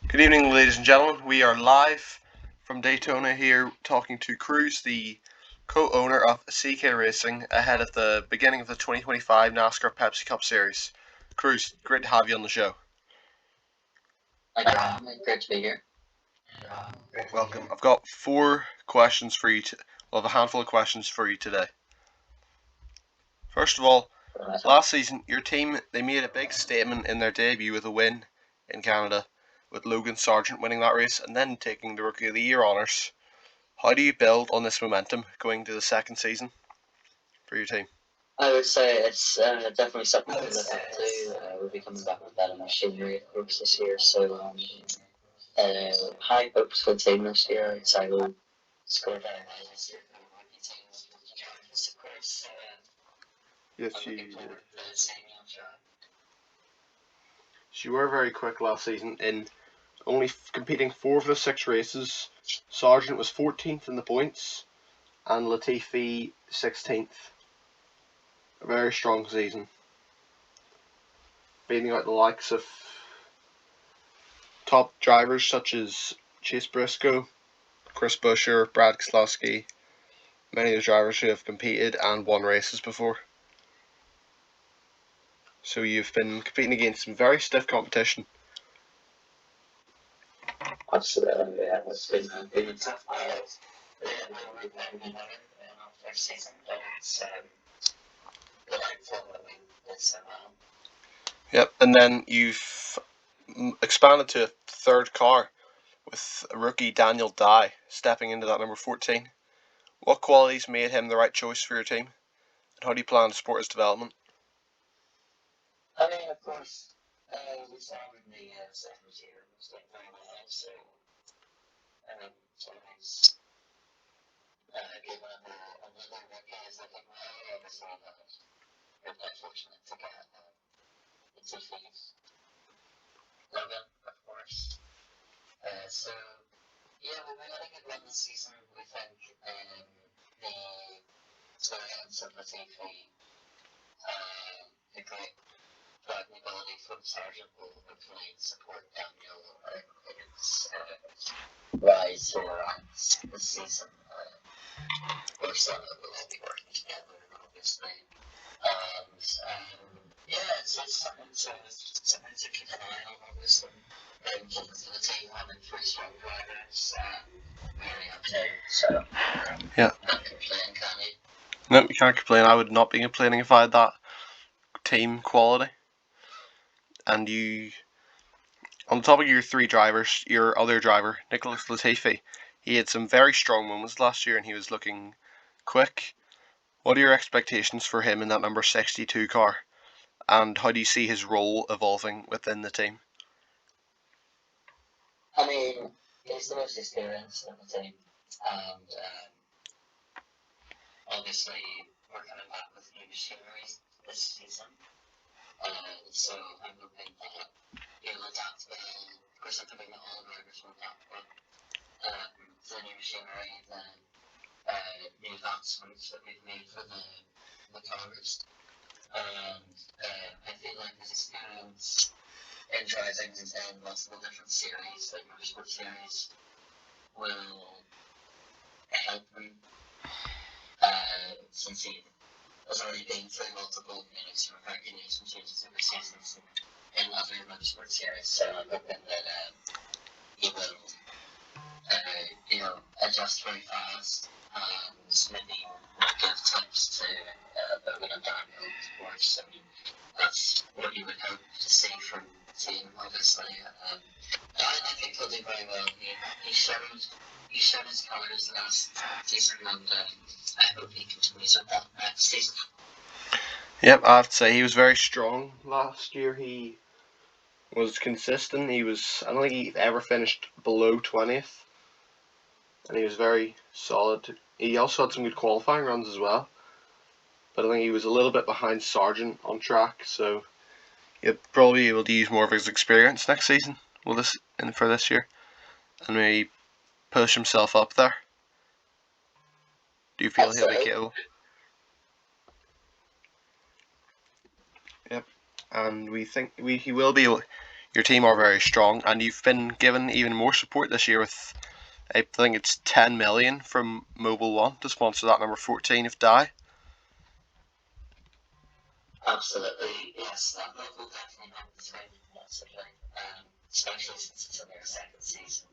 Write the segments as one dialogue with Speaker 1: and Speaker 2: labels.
Speaker 1: Good evening, ladies and gentlemen. We are live from Daytona here talking to Cruz, the co-owner of CK Racing, ahead of the beginning of the 2025 NASCAR Pepsi Cup Series. Cruz, great to have you on the show.
Speaker 2: Great to be here.
Speaker 1: Welcome. I've got four questions for you. I have a handful of questions for you today. First of all, last season, your team, they made a big statement in their debut with a win in Canada, with Logan Sargent winning that race and then taking the Rookie of the Year honours. How do you build on this momentum going to the second season for your team?
Speaker 2: I would say it's definitely something to look up to. We'll be coming back with better machinery, of course, this year. So high hopes for the team this year. I'd say we'll score better than this year.
Speaker 1: Yes, you were very quick last season in only competing 4 of the 6 races. Sargent was 14th in the points and Latifi 16th. A very strong season, beating out the likes of top drivers such as Chase Briscoe, Chris Buescher, Brad Keselowski, many of the drivers who have competed and won races before. So you've been competing against some very stiff competition.
Speaker 2: Absolutely, yeah. It's been a tough
Speaker 1: Yep, and then you've expanded to a third car with rookie Daniel Dye stepping into that number 14. What qualities made him the right choice for your team, and how do you plan to support his development?
Speaker 2: I mean, of course, we started in the second year, was doing very well, so sometimes given another rookie is looking well, obviously we're quite fortunate to get into Chiefs. Logan, of course. So, yeah, we had a good run this season. We think the experience of Latifi, the great driving ability from Sargent will hopefully support Daniel in his rise to the ranks this season. Of course, we'll all be working together, obviously. And yeah, it's something to keep an eye on, obviously. For the team having 3 strong drivers, really up to. So,
Speaker 1: Yeah.
Speaker 2: Can't complain, can you?
Speaker 1: No, you can't complain. I would not be complaining if I had that team quality. And you, on top of your 3 drivers, your other driver, Nicholas Latifi, he had some very strong moments last year and he was looking quick. What are your expectations for him in that number 62 car? And how do you see his role evolving within the team?
Speaker 2: I mean, he's the most experienced in the team, and obviously we're coming back with new machinery this season. So I'm hoping that he'll adapt well. Of course, I'm hoping that all drivers will adapt well to the new machinery, the advancements that we've made for the cars. And I feel like his experience in driving in multiple different series, like motorsport series, will help him since he has already been through multiple sort of regulation changes over seasons in other motorsport series. So I'm hoping that he will, adjust very fast and maybe give tips to Logan and Daniel, of course. I mean, that's what you would hope to see from the team, obviously. I think he'll do very well. He showed his colours last season, and I hope he continues with that next season.
Speaker 1: Yep, I have to say he was very strong last year. He was consistent. I don't think he ever finished below 20th, and he was very solid. He also had some good qualifying runs as well, but I think he was a little bit behind Sargent on track, so he'll probably be able to use more of his experience next season for this year, and maybe push himself up there. Do you feel he'll be capable? Yep, and we think he will be able. your team are very strong, and you've been given even more support this year with, I think it's 10 million from Mobile One to sponsor that number 14 of Die.
Speaker 2: Absolutely, yes, that will definitely help the team massively, especially since it's in their second season.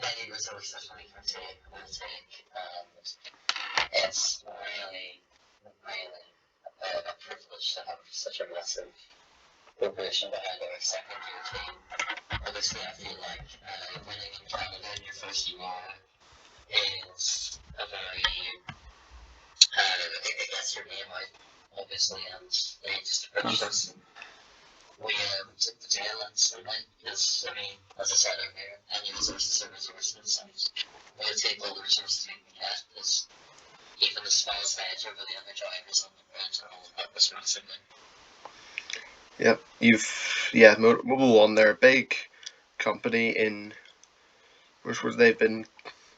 Speaker 2: Many resources we can take will take, and it's really, really a privilege to have such a massive corporation behind our second year team. Obviously, I feel like winning in Canada in your first year is a very, it gets your name out, obviously, and they just approached us. We took the tail instantly because, I mean, as I said earlier, any resources are resources, and we'll take all the resources we can get because even the smallest edge over the other drivers on the grid will help us massively.
Speaker 1: Yep, Mobile One, they're a big company in which they've been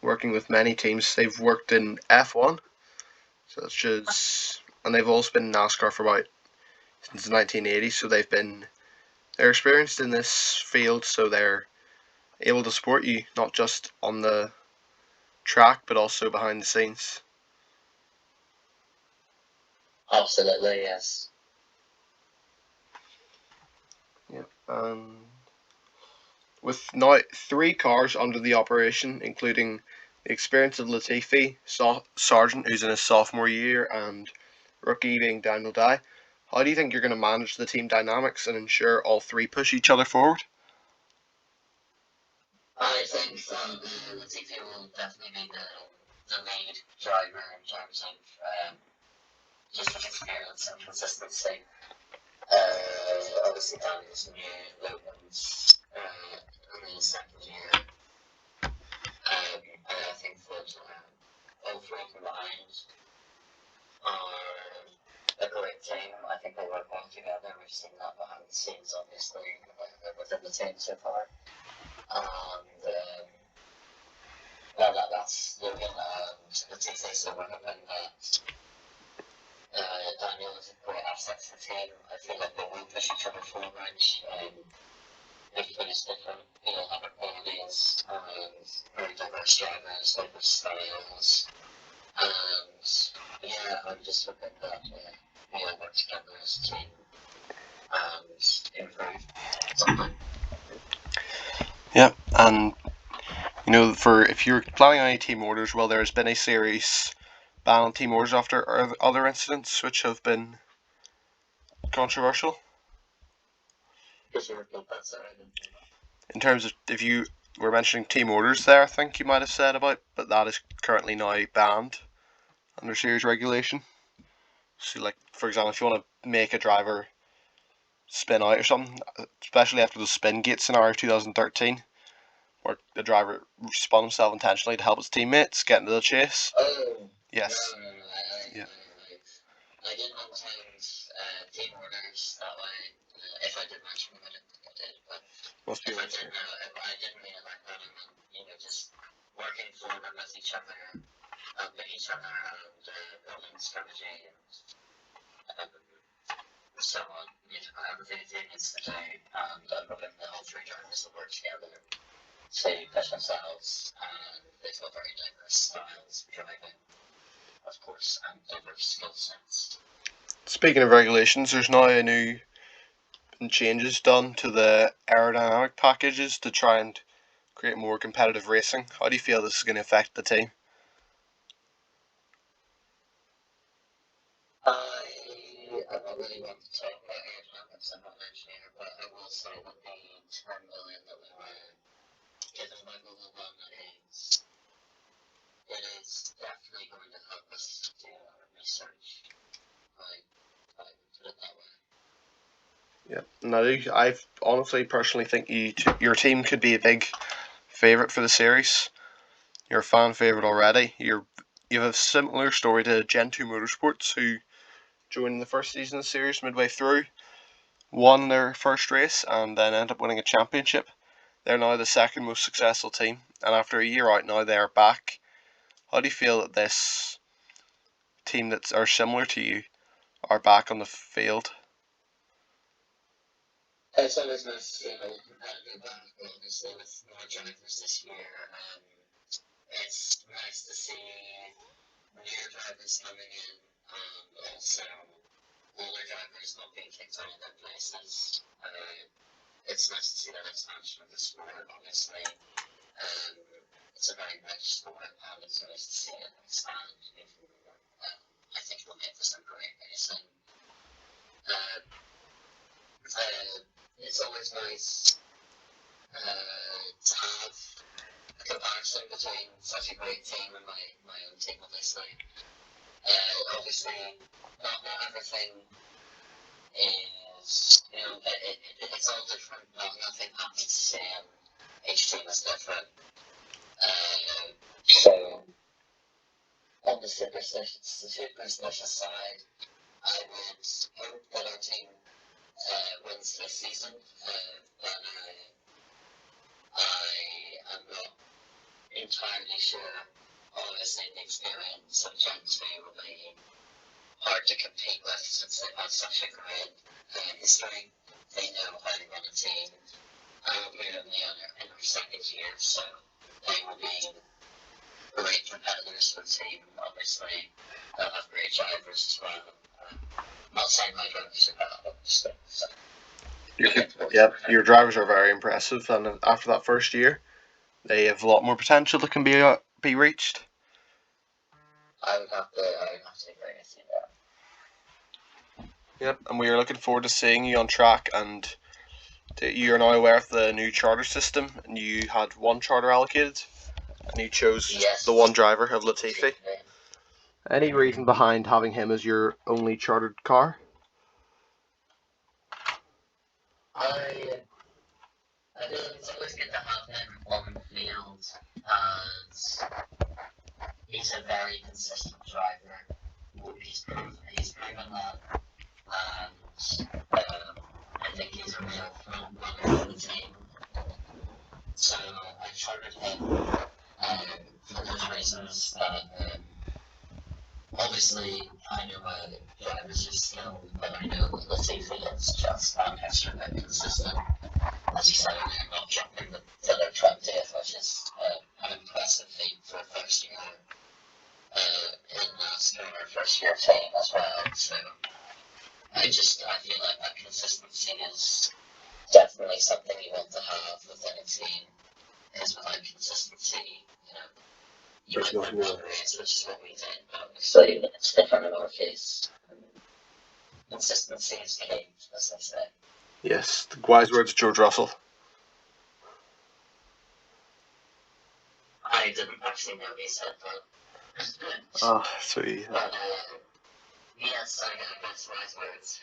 Speaker 1: working with many teams. They've worked in F1, so it's just, and they've also been in NASCAR for about since the 1980s. So they're experienced in this field, so they're able to support you not just on the track but also behind the scenes.
Speaker 2: Absolutely, yes.
Speaker 1: Yep. With now 3 cars under the operation, including the experience of Latifi, Sargent, who's in his sophomore year, and rookie being Daniel Dye, how do you think you're going to manage the team dynamics and ensure all 3 push each other forward?
Speaker 2: I think Latifi will definitely be the lead driver in terms of just his experience and consistency. Obviously, Daniel's new, Logan's only his second year. And I think that all 3 combined are a great team. I think they work well together. We've seen that behind the scenes, obviously, within the team so far. And that's Logan and Latifi, so we're hoping that Daniel is a great asset to the team. I feel like they will push each other forward. Everybody's different, have their qualities, and very diverse drivers, diverse styles. And yeah, I'm just hoping that we all work together as a team and improve something.
Speaker 1: Yep, and for if you're planning on any team orders, well, there's been a series ban on team orders after other incidents which have been controversial. In terms of if you were mentioning team orders there, I think you might have said about, but that is currently now banned under series regulation. So, like for example, if you want to make a driver spin out or something, especially after the spin gate scenario of 2013, where the driver spun himself intentionally to help his teammates get into the chase.
Speaker 2: Oh.
Speaker 1: Yes.
Speaker 2: No. I didn't understand team orders that way. If I did mention them, I didn't think I did. But
Speaker 1: Must be
Speaker 2: if I did know, I didn't mean it like that. I mean, just working forward with each other, helping each other, and building strategy and so on. Everything needs to do, and hoping that all 3 drivers will work together to push themselves, and they've got very diverse styles of driving, of course, and diverse skill sets.
Speaker 1: Speaking of regulations, there's now a new changes done to the aerodynamic packages to try and create more competitive racing. How do you feel this is going to affect the team?
Speaker 2: I don't really want to talk about aerodynamics. I'm not an engineer, but I will say that the 10 million that we were given by Google One is definitely going to help us do our research. I would put it that way.
Speaker 1: Yeah, no, I honestly personally think your team could be a big favourite for the series. You're a fan favourite already. You have a similar story to Gen 2 Motorsports, who joined the first season of the series midway through, won their first race, and then ended up winning a championship. They're now the second most successful team, and after a year out now, they are back. How do you feel that this team that are similar to you are back on the field?
Speaker 2: It's always nice to see a competitive battle, obviously, with more drivers this year. It's nice to see new drivers coming in, also older drivers not being kicked out of their places. It's nice to see that expansion of the sport, obviously. It's a very rich sport, and it's nice to see it expand. I think it'll make for some great racing. It's always nice to have a comparison between such a great team and my own team, obviously. Obviously, not everything is, it's all different. Nothing happens the same. Each team is different. So, on the superstitious side, I would hope that our team wins this season, but I am not entirely sure. Obviously, the experience of Gen 2 will be hard to compete with since they've had such a great history. They know how to run a team. We're only in our second year, so they will be great competitors for the team. Obviously, they'll have great drivers as well. Not saying my drivers are bad, obviously. So.
Speaker 1: Your drivers are very impressive, and after that first year, they have a lot more potential that can be reached.
Speaker 2: I would have to agree with you there.
Speaker 1: Yep, and we are looking forward to seeing you on track. And you are now aware of the new charter system, and you had one charter allocated, and you chose the one driver of Latifi. Any reason behind having him as your only chartered car?
Speaker 2: I mean, it's always good to have him on the field, as he's a very consistent driver. He's proven that, and I think he's a real front runner for the team. So I chartered him for those reasons that obviously I know my drivers are skilled, but I know that Latifi is just that extra bit consistent. As you said, I'm not jumping the filler 20th, which is an impressive feat for a first year in NASCAR, first year team as well. So I feel like that consistency is definitely something you want to have within a team. Because without consistency, you might win one race, which is what we did, but obviously it's different in our case. Consistency is key, as they say.
Speaker 1: Yes, the wise words of George Russell.
Speaker 2: I didn't actually know he said that.
Speaker 1: Oh, sweet.
Speaker 2: But, yes, I guess wise words.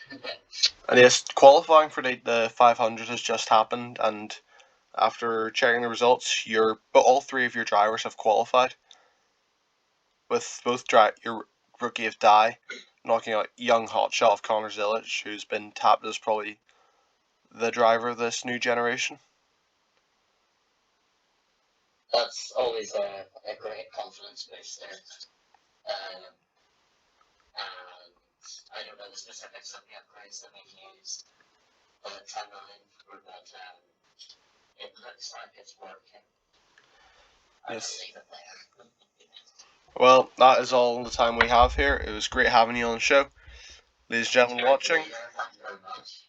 Speaker 1: And yes, qualifying for the 500 has just happened, and after checking the results, all three of your drivers have qualified. With both your rookie of Dye knocking out young hotshot of Connor Zillage, who's been tapped as probably the driver of this new generation.
Speaker 2: That's always a great confidence booster. And I don't know the specifics of the upgrades that we've used, but 10-9, but it looks like it's working.
Speaker 1: Yes.
Speaker 2: I leave it there.
Speaker 1: Well, that is all the time we have here. It was great having you on the show. Ladies and gentlemen watching,
Speaker 2: Thank you very much.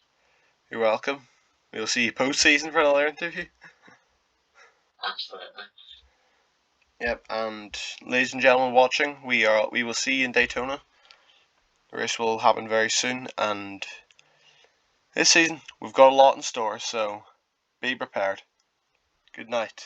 Speaker 1: you're welcome. We'll see you post-season for another interview.
Speaker 2: Absolutely.
Speaker 1: Yep, and ladies and gentlemen watching, we will see you in Daytona. The race will happen very soon, and this season we've got a lot in store, so be prepared. Good night.